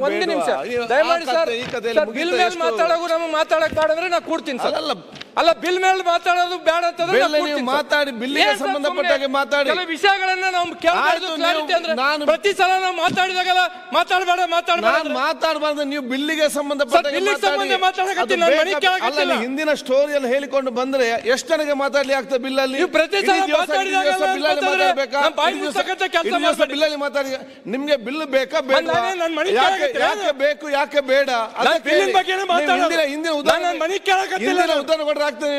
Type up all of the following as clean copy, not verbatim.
ಒಂದು ನಿಮಿಷ ದಯಮಾಡಿ ಸರ್. ಬಿಲ್ ಮೇಲೆ ಮಾತಾಡೋದು ನಮಗೆ ಮಾತಾಡಕ್ ಬೇಡ ಅಂದ್ರೆ ನಾ ಕೂಡ್ತೀನಿ ಸರ್. ಅಲ್ಲ ಬಿಲ್ ಮೇಲೆ ಮಾತಾಡೋದು ಬೇಡ ಅಂತಂದ್ರೆ ಮಾತಾಡಿ, ಬಿಲ್ಲಿಗೆ ಸಂಬಂಧಪಟ್ಟಾಗೆ ಮಾತಾಡಿ. ಕೆಲವು ವಿಷಯಗಳನ್ನ ನಾವು ಕೇಳಬಾರ್ದು. ಕ್ಲಾರಿಟಿ ಅಂದ್ರೆ ಪ್ರತಿ ಸಲ ನಾವು ಮಾತಾಡಿದಾಗಲ್ಲ ಮಾತಾಡಬೇಡ ಮಾತಾಡಬಾರ್ದು. ನೀವು ಬಿಲ್ಲಿಗೆ ಸಂಬಂಧಪಟ್ಟ ಹಿಂದಿನ ಸ್ಟೋರಿಯನ್ನು ಹೇಳಿಕೊಂಡು ಬಂದ್ರೆ ಎಷ್ಟು ನನಗೆ ಮಾತಾಡ್ಲಿ ಆಗ್ತದೆ ಬಿಲ್ಲಲ್ಲಿ. ಬಿಲ್ಲಲ್ಲಿ ಮಾತಾಡಿ. ನಿಮ್ಗೆ ಬಿಲ್ ಬೇಕಾ ಬೇಡ, ಯಾಕೆ ಬೇಕು ಯಾಕೆ ಬೇಡ, ಹಿಂದಿನ ಉದಾಹರಣೆ ಕೊಟ್ಟರೆ ಆಗ್ತದೆ.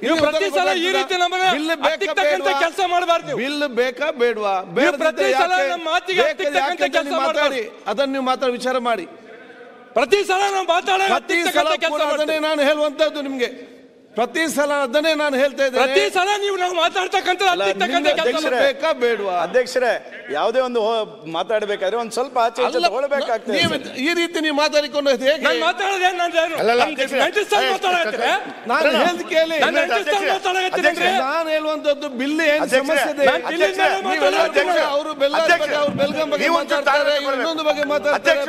ನೀನು ಪ್ರತಿ ಸಲ ಈ ರೀತಿ ಕೆಲಸ ಮಾಡಬಾರ್ದು. ಬಿಲ್ ಬೇಕಾ ಬೇಡವಾ, ಮಾತಾಡಿ, ಅದನ್ನು ನೀವು ಮಾತಾಡಿ ವಿಚಾರ ಮಾಡಿ. ಪ್ರತಿ ಸಲ ನಾವು ಅದನ್ನೇ ನಾನು ಹೇಳುವಂತದ್ದು ನಿಮ್ಗೆ. ಪ್ರತಿ ಸಲ ಅದನ್ನೇ ನಾನು ಹೇಳ್ತಾ ಇದ್ದೇನೆ. ಪ್ರತಿ ಸಲ ನೀವು ನಾವು ಮಾತಾಡ್ತಕ್ಕಂಥ ಬೇಕಾ ಬೇಡವಾ? ಅಧ್ಯಕ್ಷರೇ, ಯಾವುದೇ ಒಂದು ಮಾತಾಡಬೇಕಾದ್ರೆ ಒಂದ್ ಸ್ವಲ್ಪ ಆಚೆ ತಗೊಳ್ಬೇಕಾಗ್ತದೆ. ಈ ರೀತಿ ನೀವು ಮಾತಾಡಿಕೊಂಡು ಹೇಗೆ ನಾನು ಹೇಳ್ದು ಕೇಳಿ. ನಾನು ಹೇಳುವಂತದ್ದು ಬಿಲ್ ಏನ್ ಸಮಸ್ಯೆ ಇದೆ. ಅವರು ಬೆಲ್ಗಾಂ ಬಗ್ಗೆ ಮಾತಾಡ್ತಾರೆ, ಇನ್ನೊಂದು ಬಗ್ಗೆ ಮಾತಾಡ್ತಾರೆ.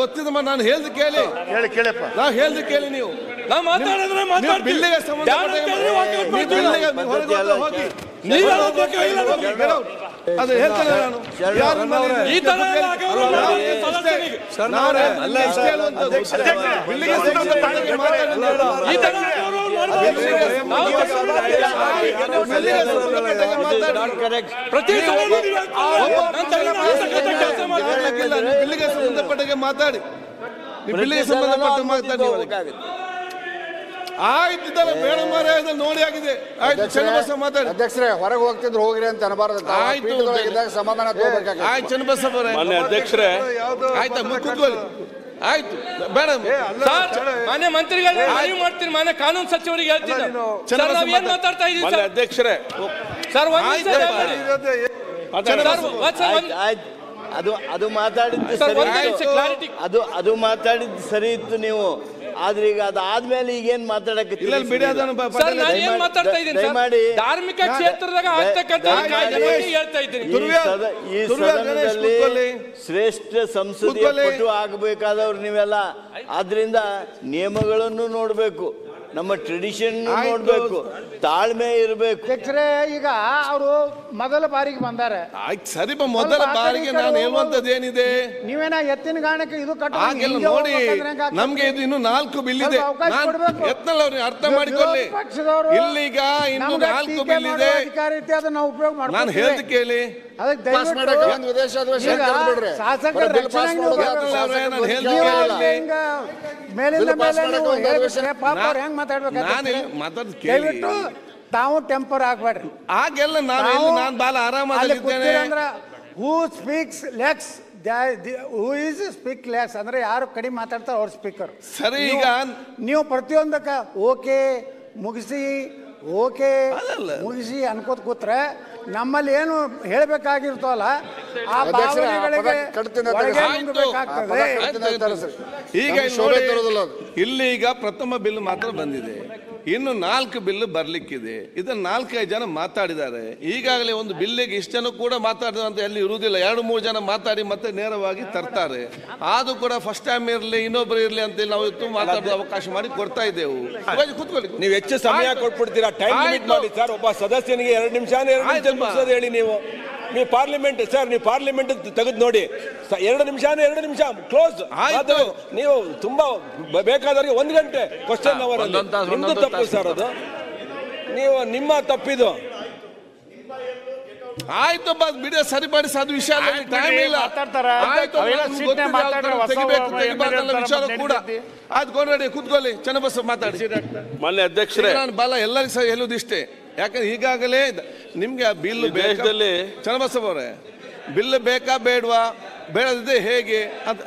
ಗೊತ್ತಿದೆ, ನಾನು ಹೇಳ್ದು ಕೇಳಿ. ನಾ ಹೇಳ್ದು ಕೇಳಿ. ನೀವು ಬಿಲ್ಲಿಗೆ ಸಂಬಂಧಪಟ್ಟ ಅದು ಹೇಳ್ತೇನೆ ನಾನು. ಬಿಲ್ಲಿಗೆ ಸಂಬಂಧಪಟ್ಟ ಮಾತಾಡಿ. ಬಿಲ್ಲಿಗೆ ಸಂಬಂಧಪಟ್ಟ ಮಾತಾಡಿ. ಆಯ್ತಿದ್ದಲ್ಲ ಬೇಡ ಮಾರೇ, ನೋಡಿ ಆಗಿದೆ. ಆಯ್ತು, ಚನ್ನಬಸವ ಮಾತಾಡಿ. ಅಧ್ಯಕ್ಷರೇ, ಹೊರಗೆ ಹೋಗ್ತಿದ್ರು ಹೋಗ್ರಿ ಅಂತ ಅನಬಾರದು. ಆಯ್ತು, ಸಮಾಧಾನ ತಗೋಬೇಕಾಗುತ್ತೆ. ಆಯ್ತು ಚನ್ನಬಸವ ಅಧ್ಯಕ್ಷರೇ, ಆಯ್ತಾ ಕೂತ್ಕೊಳ್ಳಿ. ಆಯ್ತು, ಬೇಡ ಮಾನ್ಯ ಮಂತ್ರಿಗಳು ಮಾಡ್ತೀನಿ. ಮಾನ್ಯ ಕಾನೂನು ಸಚಿವರಿಗೆ ಹೇಳ್ತೀನಿ. ಏನ್ ಮಾತಾಡ್ತಾ ಇದ್ದೀವಿ ಅಧ್ಯಕ್ಷರೇ? ಸರ್ ಅದು ಮಾತಾಡಿದ್ದು ಸರಿ ಇತ್ತು ನೀವು. ಆದ್ರೆ ಈಗ ಅದಾದ್ಮೇಲೆ ಈಗೇನ್ ಮಾತಾಡಕತ್ತೀರಿ? ಧಾರ್ಮಿಕ ಕ್ಷೇತ್ರದಾಗ ಈ ಸದನದಲ್ಲಿ ಶ್ರೇಷ್ಠ ಸಂಸದೀಯ ಪಟು ಆಗಬೇಕಾದವ್ರು ನೀವೆಲ್ಲ. ಆದ್ರಿಂದ ನಿಯಮಗಳನ್ನು ನೋಡ್ಬೇಕು, ನಮ್ಮ ಟ್ರೆಡಿಷನ್ ನೋಡ್ಬೇಕು, ತಾಳ್ಮೆ ಇರಬೇಕು. ಅಧ್ಯಕ್ಷರೇ, ಈಗ ಅವರು ಮೊದಲ ಬಾರಿಗೆ ಬಂದಾರೆ. ಆಯ್ತು ಸರಿ, ಮೊದಲ ಬಾರಿಗೆ ನಾನು ಹೇಳುವಂತದ್ದು ಏನಿದೆ, ನೀವೇನ ಎತ್ತಿನ ಗಾಣಕ್ಕೆ ಇದು ನೋಡಿ. ನಮ್ಗೆ ಇದು ಇನ್ನು 4 ಬಿಲ್ ಇದೆ. ಎತ್ತಲ್ಲ ಅವ್ರಿಗೆ ಅರ್ಥ ಮಾಡಿಕೊಳ್ಳಿ. ಇಲ್ಲೀಗ ಇನ್ನು 4 ಬಿಲ್ ಇದೆ. ನಾವು ಉಪಯೋಗ ಮಾಡಿ. ನಾನು ಹೇಳ್ದು ಕೇಳಿ. ತಾವು ಟೆಂಪರ್ ಆಗ್ಬೇಡ್ರಿ. ಆಗೆಲ್ಲ ನಾನು ಬಾಲ ಆರಾಮಾಗಿದ್ದೇನೆ. Who speaks less, who is speak less ಅಂದ್ರೆ ಯಾರು ಕಡಿಮೆ ಮಾತಾಡ್ತಾರೆ ಅವ್ರ ಸ್ಪೀಕರ್. ಸರಿ, ಈಗ ನೀವು ಪ್ರತಿಯೊಂದಕ್ಕ ಓಕೆ ಮುಗಿಸಿ ಅನ್ಕೋತ ಕೂತ್ರೆ ನಮ್ಮಲ್ಲಿ ಏನು ಹೇಳ್ಬೇಕಾಗಿರ್ತವಲ್ಲ ಆ ಭಾವನೆಗಳಿಗೆ ಈಗ ಇಲ್ಲೀಗ ಪ್ರಥಮ ಬಿಲ್ ಮಾತ್ರ ಬಂದಿದೆ. ಇನ್ನು 4 ಬಿಲ್ ಬರ್ಲಿಕ್ಕಿದೆ. ಇದನ್ನ 4-5 ಜನ ಮಾತಾಡಿದ್ದಾರೆ. ಈಗಾಗಲೇ ಒಂದು ಬಿಲ್ಲಿಗೆ ಇಷ್ಟು ಜನ ಕೂಡ ಮಾತಾಡಿದ ಅಂತ ಎಲ್ಲಿ ಇರುವುದಿಲ್ಲ. 2-3 ಜನ ಮಾತಾಡಿ ಮತ್ತೆ ನೇರವಾಗಿ ತರ್ತಾರೆ. ಅದು ಕೂಡ ಫಸ್ಟ್ ಟೈಮ್ ಇರಲಿ, ಇನ್ನೊಬ್ರು ಇರ್ಲಿ ಅಂತೇಳಿ ನಾವು ಇವತ್ತು ಮಾತಾಡೋ ಅವಕಾಶ ಮಾಡಿ ಕೊಡ್ತಾ ಇದ್ದೇವೆ. ಕೂತ್ಕೊಳ್ಳಿ. ನೀವು ಹೆಚ್ಚು ಸಮಯ ಕೊಟ್ಬಿಡ್ತೀರಾ? ಟೈಮ್ ಲಿಮಿಟ್ ಮಾಡಿ ಸರ್. ಒಬ್ಬ ಸದಸ್ಯನಿಗೆ 2 ನಿಮಿಷ ಮುಗಿಸೋದು ಹೇಳಿ. ನೀವು ಪಾರ್ಲಿಮೆಂಟ್ ಸರ್, ನೀವು ಪಾರ್ಲಿಮೆಂಟ್ ತೆಗೆದು ನೋಡಿ. 2 ನಿಮಿಷ ಕ್ಲೋಸ್ ಆಯ್ತು. ನೀವು ತುಂಬಾ ಬೇಕಾದವರಿಗೆ 1 ಗಂಟೆ ಕ್ವಶನ್ ಅವರ್. ನಿಮ್ದು ತಪ್ಪು ಸರ್, ಅದು ನಿಮ್ಮ ತಪ್ಪಿದು. ಆಯ್ತು ಬಿಡ, ಸರಿಪಡಿಸಿ. ಅದು ವಿಷಯ ಟೈಮ್ ಇಲ್ಲ. ವಿಚಾರ ಕೂಡ ಆಯ್ತು. ಕೂತ್ಕೊಳ್ಳಿ. ಚನ್ನಬಸವ ಮಾತಾಡಿ. ಮಾನ್ಯ ಅಧ್ಯಕ್ಷರೇ, ನಾನು ಬಾಲ ಎಲ್ಲರಿಗೂ ಸಹ ಹೇಳುವುದಿಷ್ಟೇ. ಯಾಕಂದ್ರೆ ಈಗಾಗಲೇ ನಿಮ್ಗೆ ಆ ಬಿಲ್ ದೇಶದಲ್ಲಿ ಚನ್ನಬಸವ ಅವರೇ, ಬಿಲ್ ಬೇಕಾ ಬೇಡವಾ, ಬೇಡದಿದೆ ಹೇಗೆ ಅಂತ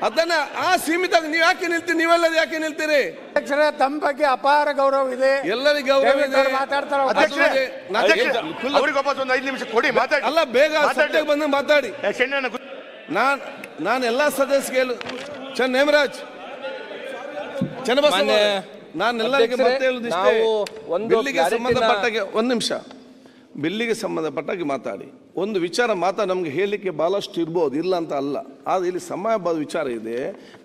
ಅದನ್ನ ಸೀಮಿತ. ನೀವು ಯಾಕೆ ನಿಲ್ತೀರಿ? ನೀವೆಲ್ಲ ಯಾಕೆ ನಿಲ್ತೀರಿ? ತಮ್ಮ ಬಗ್ಗೆ ಅಪಾರ ಗೌರವ ಇದೆ, ಎಲ್ಲರಿಗೂ ಗೌರವ ಇದೆ. ಮಾತಾಡ್ತಾರೆ. ಅಲ್ಲ, ಬೇಗ ಸತ್ಯಕ್ಕೆ ಬಂದು ಮಾತಾಡಿ. ನಾನು ಎಲ್ಲ ಸದಸ್ಯರು ನೇಮರಾಜ್ ಚನ್ನಬಸವ, ನಾನು ಎಲ್ಲರಿಗೆ ಮತ್ತೆ ಹೇಳುವುದಿಷ್ಟೇ. ಬಿಲ್ಲಿಗೆ ಸಂಬಂಧಪಟ್ಟಾಗೆ 1 ನಿಮಿಷ. ಬಿಲ್ಲಿಗೆ ಸಂಬಂಧಪಟ್ಟಾಗಿ ಮಾತಾಡಿ. ಒಂದು ವಿಚಾರ ನಮಗೆ ಹೇಳಲಿಕ್ಕೆ ಭಾಳಷ್ಟು ಇರ್ಬೋದು, ಇಲ್ಲ ಅಂತ ಅಲ್ಲ. ಆದರೆ ಇಲ್ಲಿ ಸಮಯಬಾದ ವಿಚಾರ ಇದೆ.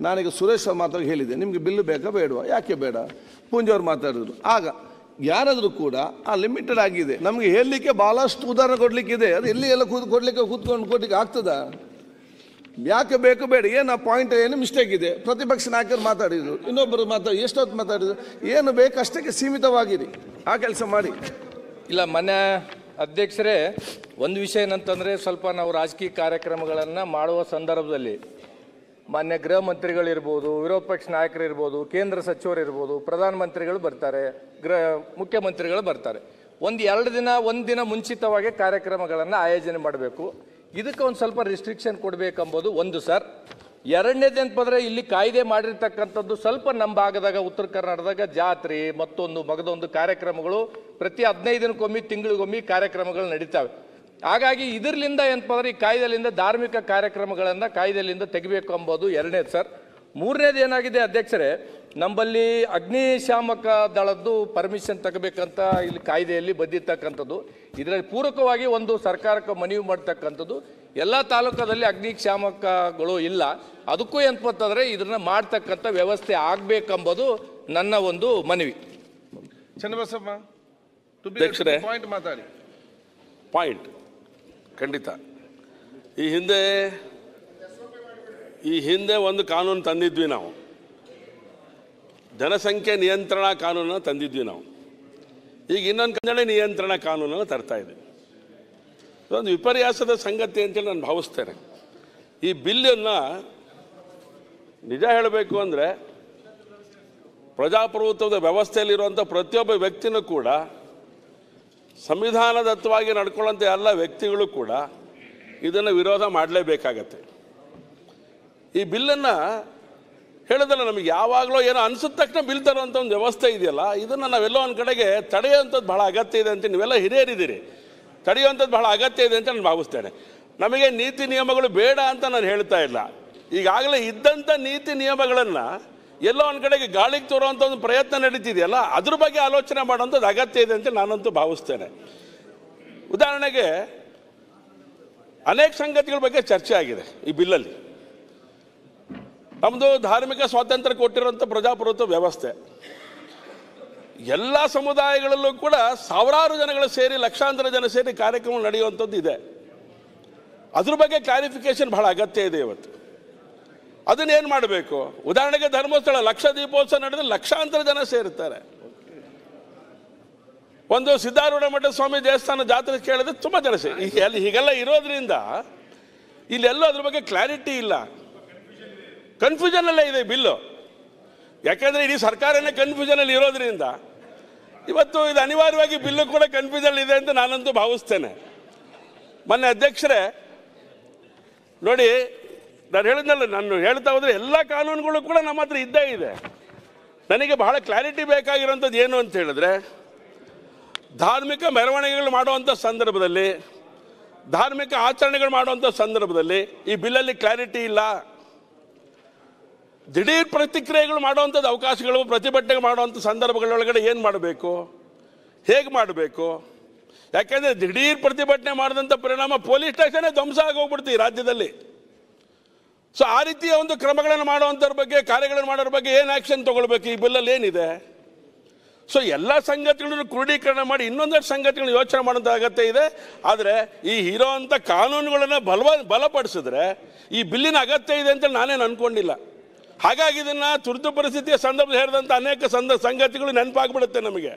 ನಾನೀಗ ಸುರೇಶ್ ಅವ್ರ ಮಾತಾಡಿ ಹೇಳಿದೆ, ನಿಮಗೆ ಬಿಲ್ಲು ಬೇಕಾ ಬೇಡವಾ, ಯಾಕೆ ಬೇಡ, ಪೂಂಜವ್ರು ಮಾತಾಡಿದ್ರು. ಆಗ ಯಾರಾದರೂ ಕೂಡ ಆ ಲಿಮಿಟೆಡ್ ಆಗಿದೆ. ನಮಗೆ ಹೇಳಲಿಕ್ಕೆ ಭಾಳಷ್ಟು ಉದಾಹರಣೆ ಕೊಡಲಿಕ್ಕಿದೆ. ಅದು ಎಲ್ಲಿ ಎಲ್ಲ ಕೊಡ್ಲಿಕ್ಕೆ ಆಗ್ತದಾ? ಯಾಕೆ ಬೇಕು ಬೇಡ, ಏನು ಪಾಯಿಂಟ್, ಏನು ಮಿಸ್ಟೇಕ್ ಇದೆ. ಪ್ರತಿಪಕ್ಷ ನಾಯಕರು ಮಾತಾಡಿದ್ರು, ಇನ್ನೊಬ್ಬರು ಎಷ್ಟೊತ್ತು ಮಾತಾಡಿದ್ರು. ಏನು ಬೇಕು ಅಷ್ಟಕ್ಕೆ ಸೀಮಿತವಾಗಿರಿ, ಆ ಕೆಲಸ ಮಾಡಿ. ಇಲ್ಲ, ಮನೆ ಅಧ್ಯಕ್ಷರೇ, ಒಂದು ವಿಷಯ ಏನಂತಂದರೆ, ಸ್ವಲ್ಪ ನಾವು ರಾಜಕೀಯ ಕಾರ್ಯಕ್ರಮಗಳನ್ನು ಮಾಡುವ ಸಂದರ್ಭದಲ್ಲಿ ಮಾನ್ಯ ಗೃಹ ಮಂತ್ರಿಗಳಿರ್ಬೋದು, ವಿರೋಧ ಪಕ್ಷ ನಾಯಕರಿರ್ಬೋದು, ಕೇಂದ್ರ ಸಚಿವರಿರ್ಬೋದು, ಪ್ರಧಾನಮಂತ್ರಿಗಳು ಬರ್ತಾರೆ, ಮುಖ್ಯಮಂತ್ರಿಗಳು ಬರ್ತಾರೆ. ಒಂದು ದಿನ ಮುಂಚಿತವಾಗಿ ಕಾರ್ಯಕ್ರಮಗಳನ್ನು ಆಯೋಜನೆ ಮಾಡಬೇಕು. ಇದಕ್ಕೆ ಒಂದು ಸ್ವಲ್ಪ ರಿಸ್ಟ್ರಿಕ್ಷನ್ ಕೊಡಬೇಕೆಂಬುದು ಒಂದು ಸರ್. ಎರಡನೇದೇನಂತಂದರೆ, ಇಲ್ಲಿ ಕಾಯ್ದೆ ಮಾಡಿರ್ತಕ್ಕಂಥದ್ದು ಸ್ವಲ್ಪ ನಮ್ಮ ಭಾಗದಾಗ ಉತ್ತರ ಕರ್ನಾಟಕದಾಗ ಜಾತ್ರೆ ಮಗದೊಂದು ಕಾರ್ಯಕ್ರಮಗಳು ಪ್ರತಿ 15 ದಿನಕ್ಕೊಮ್ಮೆ ತಿಂಗಳಿಗೊಮ್ಮೆ ಕಾರ್ಯಕ್ರಮಗಳು ನಡೀತಾವೆ. ಹಾಗಾಗಿ ಇದರಿಂದ ಏನಂತಂದ್ರೆ ಈ ಕಾಯ್ದೆಲಿಂದ ಧಾರ್ಮಿಕ ಕಾರ್ಯಕ್ರಮಗಳನ್ನು ಕಾಯ್ದೆಲಿಂದ ತೆಗಿಬೇಕು ಎಂಬುದು ಎರಡನೇದು ಸರ್. ಮೂರನೇದು ಏನಾಗಿದೆ ಅಧ್ಯಕ್ಷರೇ, ನಮ್ಮಲ್ಲಿ ಅಗ್ನಿಶಾಮಕ ದಳದ್ದು ಪರ್ಮಿಷನ್ ತಗೋಬೇಕಂತ ಇಲ್ಲಿ ಕಾಯ್ದೆಯಲ್ಲಿ ಬಂದಿರ್ತಕ್ಕಂಥದ್ದು. ಇದರಲ್ಲಿ ಪೂರಕವಾಗಿ ಒಂದು ಸರ್ಕಾರಕ್ಕೆ ಮನವಿ ಮಾಡ್ತಕ್ಕಂಥದ್ದು, ಎಲ್ಲ ತಾಲೂಕದಲ್ಲಿ ಅಗ್ನಿಶಾಮಕಗಳು ಇಲ್ಲ, ಅದಕ್ಕೂ ಏನಂತಂದರೆ ಇದನ್ನ ಮಾಡ್ತಕ್ಕಂಥ ವ್ಯವಸ್ಥೆ ಆಗಬೇಕೆಂಬುದು ನನ್ನ ಒಂದು ಮನವಿ. ಚನ್ನಬಸಪ್ಪ ಪಾಯಿಂಟ್ ಮಾತಾಡಿ. ಪಾಯಿಂಟ್ ಖಂಡಿತ. ಈ ಹಿಂದೆ ಒಂದು ಕಾನೂನು ತಂದಿದ್ವಿ ನಾವು, ಜನಸಂಖ್ಯೆ ನಿಯಂತ್ರಣ ಕಾನೂನನ್ನು ತಂದಿದ್ವಿ ನಾವು. ಈಗ ಇನ್ನೊಂದು ಕನ್ನಡ ನಿಯಂತ್ರಣ ಕಾನೂನನ್ನು ತರ್ತಾ ಇದ್ದೀವಿ. ಇದೊಂದು ವಿಪರ್ಯಾಸದ ಸಂಗತಿ ಅಂತೇಳಿ ನಾನು ಭಾವಿಸ್ತೇನೆ. ಈ ಬಿಲ್ಲನ್ನು ನಿಜ ಹೇಳಬೇಕು ಅಂದರೆ, ಪ್ರಜಾಪ್ರಭುತ್ವದ ವ್ಯವಸ್ಥೆಯಲ್ಲಿರುವಂಥ ಪ್ರತಿಯೊಬ್ಬ ವ್ಯಕ್ತಿನೂ ಕೂಡ, ಸಂವಿಧಾನದತ್ತವಾಗಿ ನಡ್ಕೊಳ್ಳೋಂಥ ಎಲ್ಲ ವ್ಯಕ್ತಿಗಳು ಕೂಡ ಇದನ್ನು ವಿರೋಧ ಮಾಡಲೇಬೇಕಾಗತ್ತೆ. ಈ ಬಿಲ್ಲನ್ನು ಹೇಳೋದಲ್ಲ, ನಮಗೆ ಯಾವಾಗಲೂ ಏನೋ ಅನಿಸಿದ ತಕ್ಷಣ ಬಿಲ್ ತರುವಂಥ ಒಂದು ವ್ಯವಸ್ಥೆ ಇದೆಯಲ್ಲ, ಇದನ್ನು ನಾವೆಲ್ಲೋ ಒಂದು ಕಡೆಗೆ ತಡೆಯುವಂಥದ್ದು ಬಹಳ ಅಗತ್ಯ ಇದೆ ಅಂತ, ನೀವೆಲ್ಲ ಹಿರಿಯರಿದ್ದೀರಿ, ತಡೆಯುವಂಥದ್ದು ಬಹಳ ಅಗತ್ಯ ಇದೆ ಅಂತ ನಾನು ಭಾವಿಸ್ತೇನೆ. ನಮಗೆ ನೀತಿ ನಿಯಮಗಳು ಬೇಡ ಅಂತ ನಾನು ಹೇಳ್ತಾ ಇಲ್ಲ. ಈಗಾಗಲೇ ಇದ್ದಂಥ ನೀತಿ ನಿಯಮಗಳನ್ನು ಎಲ್ಲೋ ಒಂದು ಕಡೆಗೆ ಗಾಳಿಗೆ ತೋರುವಂಥ ಒಂದು ಪ್ರಯತ್ನ ನಡೀತಿದೆಯಲ್ಲ, ಅದ್ರ ಬಗ್ಗೆ ಆಲೋಚನೆ ಮಾಡುವಂಥದ್ದು ಅಗತ್ಯ ಇದೆ ಅಂತ ನಾನಂತೂ ಭಾವಿಸ್ತೇನೆ. ಉದಾಹರಣೆಗೆ ಅನೇಕ ಸಂಗತಿಗಳ ಬಗ್ಗೆ ಚರ್ಚೆ ಆಗಿದೆ ಈ ಬಿಲ್ಲಲ್ಲಿ. ನಮ್ಮದು ಧಾರ್ಮಿಕ ಸ್ವಾತಂತ್ರ್ಯ ಕೊಟ್ಟಿರುವಂಥ ಪ್ರಜಾಪ್ರಭುತ್ವ ವ್ಯವಸ್ಥೆ, ಎಲ್ಲ ಸಮುದಾಯಗಳಲ್ಲೂ ಕೂಡ ಸಾವಿರಾರು ಜನಗಳು ಸೇರಿ, ಲಕ್ಷಾಂತರ ಜನ ಸೇರಿ ಕಾರ್ಯಕ್ರಮ ನಡೆಯುವಂಥದ್ದು ಇದೆ. ಅದ್ರ ಬಗ್ಗೆ ಕ್ಲಾರಿಫಿಕೇಶನ್ ಬಹಳ ಅಗತ್ಯ ಇದೆ ಇವತ್ತು. ಅದನ್ನೇನು ಮಾಡಬೇಕು? ಉದಾಹರಣೆಗೆ ಧರ್ಮಸ್ಥಳ ಲಕ್ಷ ದೀಪೋತ್ಸವ ನಡೆದ್ರೆ ಲಕ್ಷಾಂತರ ಜನ ಸೇರುತ್ತಾರೆ. ಒಂದು ಸಿದ್ಧಾರೂಢ ಮಠ ಸ್ವಾಮಿ ದೇವಸ್ಥಾನ ಜಾತ್ರೆ ಕೇಳಿದ್ರೆ ತುಂಬ ಜನ ಸೇರಿ. ಹೀಗೆಲ್ಲ ಇರೋದ್ರಿಂದ ಇಲ್ಲೆಲ್ಲೋ ಅದ್ರ ಬಗ್ಗೆ ಕ್ಲಾರಿಟಿ ಇಲ್ಲ, ಕನ್ಫ್ಯೂಷನ್ ಅಲ್ಲೇ ಇದೆ ಬಿಲ್ಲು. ಯಾಕೆಂದರೆ ಇಡೀ ಸರ್ಕಾರನೇ ಕನ್ಫ್ಯೂಷನಲ್ಲಿ ಇರೋದ್ರಿಂದ ಇವತ್ತು ಇದು ಅನಿವಾರ್ಯವಾಗಿ ಬಿಲ್ಲು ಕೂಡ ಕನ್ಫ್ಯೂಷನ್ ಇದೆ ಅಂತ ನಾನಂತೂ ಭಾವಿಸ್ತೇನೆ. ಮೊನ್ನೆ ಅಧ್ಯಕ್ಷರೇ ನೋಡಿ, ನಾನು ಹೇಳಿದ್ನಲ್ಲ, ನಾನು ಹೇಳ್ತಾ ಹೋದರೆ ಎಲ್ಲ ಕಾನೂನುಗಳು ಕೂಡ ನಮ್ಮ ಹತ್ರ ಇದ್ದೇ ಇದೆ. ನನಗೆ ಬಹಳ ಕ್ಲಾರಿಟಿ ಬೇಕಾಗಿರೋಂಥದ್ದು ಏನು ಅಂತ ಹೇಳಿದ್ರೆ, ಧಾರ್ಮಿಕ ಮೆರವಣಿಗೆಗಳು ಮಾಡುವಂಥ ಸಂದರ್ಭದಲ್ಲಿ, ಧಾರ್ಮಿಕ ಆಚರಣೆಗಳು ಮಾಡುವಂಥ ಸಂದರ್ಭದಲ್ಲಿ ಈ ಬಿಲ್ಲಲ್ಲಿ ಕ್ಲಾರಿಟಿ ಇಲ್ಲ. ದಿಢೀರ್ ಪ್ರತಿಕ್ರಿಯೆಗಳು ಮಾಡುವಂಥದ್ದು ಅವಕಾಶಗಳು, ಪ್ರತಿಭಟನೆ ಮಾಡುವಂಥ ಸಂದರ್ಭಗಳೊಳಗಡೆ ಏನು ಮಾಡಬೇಕು, ಹೇಗೆ ಮಾಡಬೇಕು? ಯಾಕೆಂದರೆ ದಿಢೀರ್ ಪ್ರತಿಭಟನೆ ಮಾಡಿದಂಥ ಪರಿಣಾಮ ಪೊಲೀಸ್ ಸ್ಟೇಷನ್ನೇ ಧ್ವಂಸ ಆಗೋಗ್ಬಿಡ್ತೀವಿ ರಾಜ್ಯದಲ್ಲಿ. ಸೊ ಆ ರೀತಿಯ ಒಂದು ಕ್ರಮಗಳನ್ನು ಮಾಡುವಂಥವ್ರ ಬಗ್ಗೆ, ಕಾರ್ಯಗಳನ್ನು ಮಾಡೋರ ಬಗ್ಗೆ ಏನು ಆ್ಯಕ್ಷನ್ ತೊಗೊಳ್ಬೇಕು, ಈ ಬಿಲ್ಲಲ್ಲಿ ಏನಿದೆ? ಸೊ ಎಲ್ಲ ಸಂಗತಿಗಳನ್ನು ಕ್ರೋಢೀಕರಣ ಮಾಡಿ ಇನ್ನೊಂದಷ್ಟು ಸಂಗತಿಗಳನ್ನು ಯೋಚನೆ ಮಾಡೋಂಥ ಅಗತ್ಯ ಇದೆ. ಆದರೆ ಈ ಇರೋವಂಥ ಕಾನೂನುಗಳನ್ನು ಬಲಪಡಿಸಿದ್ರೆ ಈ ಬಿಲ್ಲಿನ ಅಗತ್ಯ ಇದೆ ಅಂತ ನಾನೇನು ಅಂದ್ಕೊಂಡಿಲ್ಲ. ಹಾಗಾಗಿ ಇದನ್ನು ತುರ್ತು ಪರಿಸ್ಥಿತಿಯ ಸಂದರ್ಭದಲ್ಲಿ ಹೇಳಿದಂಥ ಅನೇಕ ಸಂಗತಿಗಳು ನೆನಪಾಗ್ಬಿಡುತ್ತೆ ನಮಗೆ.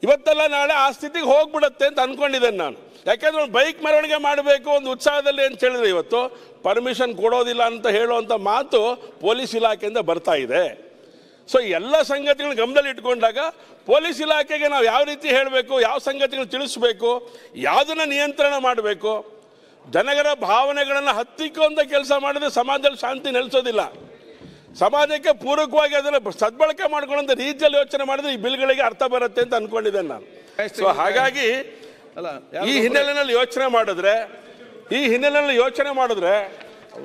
ಇವತ್ತೆಲ್ಲ ನಾಳೆ ಆ ಸ್ಥಿತಿಗೆ ಹೋಗ್ಬಿಡುತ್ತೆ ಅಂತ ಅಂದ್ಕೊಂಡಿದ್ದೇನೆ ನಾನು. ಯಾಕೆಂದ್ರೆ ಒಂದು ಬೈಕ್ ಮೆರವಣಿಗೆ ಮಾಡಬೇಕು ಒಂದು ಉತ್ಸಾಹದಲ್ಲಿ ಅಂತ ಹೇಳಿದ್ರೆ ಇವತ್ತು ಪರ್ಮಿಷನ್ ಕೊಡೋದಿಲ್ಲ ಅಂತ ಹೇಳುವಂಥ ಮಾತು ಪೊಲೀಸ್ ಇಲಾಖೆಯಿಂದ ಬರ್ತಾ ಇದೆ. ಸೊ ಎಲ್ಲ ಸಂಗತಿಗಳನ್ನ ಗಮನದಲ್ಲಿ ಇಟ್ಕೊಂಡಾಗ ಪೊಲೀಸ್ ಇಲಾಖೆಗೆ ನಾವು ಯಾವ ರೀತಿ ಹೇಳಬೇಕು, ಯಾವ ಸಂಗತಿಗಳು ತಿಳಿಸ್ಬೇಕು, ಯಾವುದನ್ನು ನಿಯಂತ್ರಣ ಮಾಡಬೇಕು, ಜನಗರ ಭಾವನೆಗಳನ್ನು ಹತ್ತಿಕ್ಕುವಂಥ ಕೆಲಸ ಮಾಡಿದ್ರೆ ಸಮಾಜದಲ್ಲಿ ಶಾಂತಿ ನೆಲೆಸೋದಿಲ್ಲ. ಸಮಾಜಕ್ಕೆ ಪೂರಕವಾಗಿ ಅದನ್ನು ಸದ್ಬಳಕೆ ಮಾಡ್ಕೊಳ್ಳೋಂಥ ರೀತಿಯಲ್ಲಿ ಯೋಚನೆ ಮಾಡಿದ್ರೆ ಈ ಬಿಲ್ಗಳಿಗೆ ಅರ್ಥ ಬರುತ್ತೆ ಅಂತ ಅಂದ್ಕೊಂಡಿದ್ದೇನೆ ನಾನು. ಸೊ ಹಾಗಾಗಿ ಈ ಹಿನ್ನೆಲೆಯಲ್ಲಿ ಯೋಚನೆ ಮಾಡಿದ್ರೆ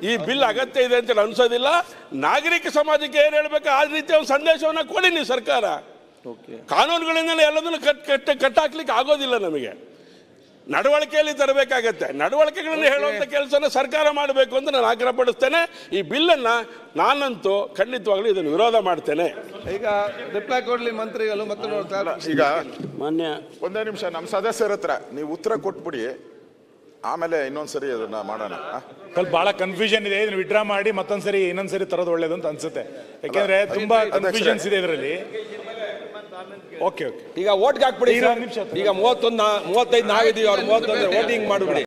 ಈ ಬಿಲ್ ಅಗತ್ಯ ಇದೆ ಅಂತ ಅನ್ಸೋದಿಲ್ಲ. ನಾಗರಿಕ ಸಮಾಜಕ್ಕೆ ಏನು ಹೇಳಬೇಕು ಆ ರೀತಿಯ ಒಂದು ಸಂದೇಶವನ್ನು ಕೊಡಿ ನೀವು ಸರ್ಕಾರ. ಕಾನೂನುಗಳಿಂದ ಎಲ್ಲದನ್ನು ಕಟ್ಟಾಕ್ಲಿಕ್ಕೆ ಆಗೋದಿಲ್ಲ ನಮಗೆ. ನಡವಳಿಕೆಯಲ್ಲಿ ತರಬೇಕಾಗತ್ತೆ. ನಡವಳಿಕೆಗಳನ್ನು ಹೇಳುವಂತ ಕೆಲಸನ ಸರ್ಕಾರ ಮಾಡಬೇಕು ಅಂತ ನಾನು ಆಗ್ರಹಪಡಿಸ್ತೇನೆ. ಈ ಬಿಲ್ಲನ್ನ ನಾನಂತೂ ಖಂಡಿತವಾಗ್ಲೂ ಇದನ್ನು ವಿರೋಧ ಮಾಡ್ತೇನೆ. ಈಗ ರಿಪ್ಲೈ ಕೊಡ್ಲಿ ಮಂತ್ರಿಗಳು ಮತ್ತು ಈಗ ಮಾನ್ಯ ಒಂದೇ ನಿಮಿಷ ನಮ್ಮ ಸದಸ್ಯರ ಹತ್ರ ನೀವು ಉತ್ತರ ಕೊಟ್ಬಿಡಿ, ಆಮೇಲೆ ಇನ್ನೊಂದ್ಸರಿ ಅದನ್ನ ಮಾಡೋಣ. ಸ್ವಲ್ಪ ಬಹಳ ಕನ್ಫ್ಯೂಷನ್ ಇದೆ, ಇದನ್ನ ವಿಡ್ರಾ ಮಾಡಿ ಮತ್ತೊಂದ್ಸರಿ ಇನ್ನೊಂದ್ಸರಿ ತರೋದು ಒಳ್ಳೇದು ಅಂತ ಅನ್ಸುತ್ತೆ. ಯಾಕೆಂದ್ರೆ ತುಂಬಾ ಕನ್ಫ್ಯೂಷನ್ಸ್ ಇದೆ ಇದರಲ್ಲಿ. ಓಕೆ ಈಗ ಓಟ್ಗೆ ಹಾಕ್ಬಿಡಿ. ಈಗ 35 ಆಗಿದೀವಿ, ಅವ್ರು 31 ವೋಟಿಂಗ್ ಮಾಡಿಬಿಡಿ.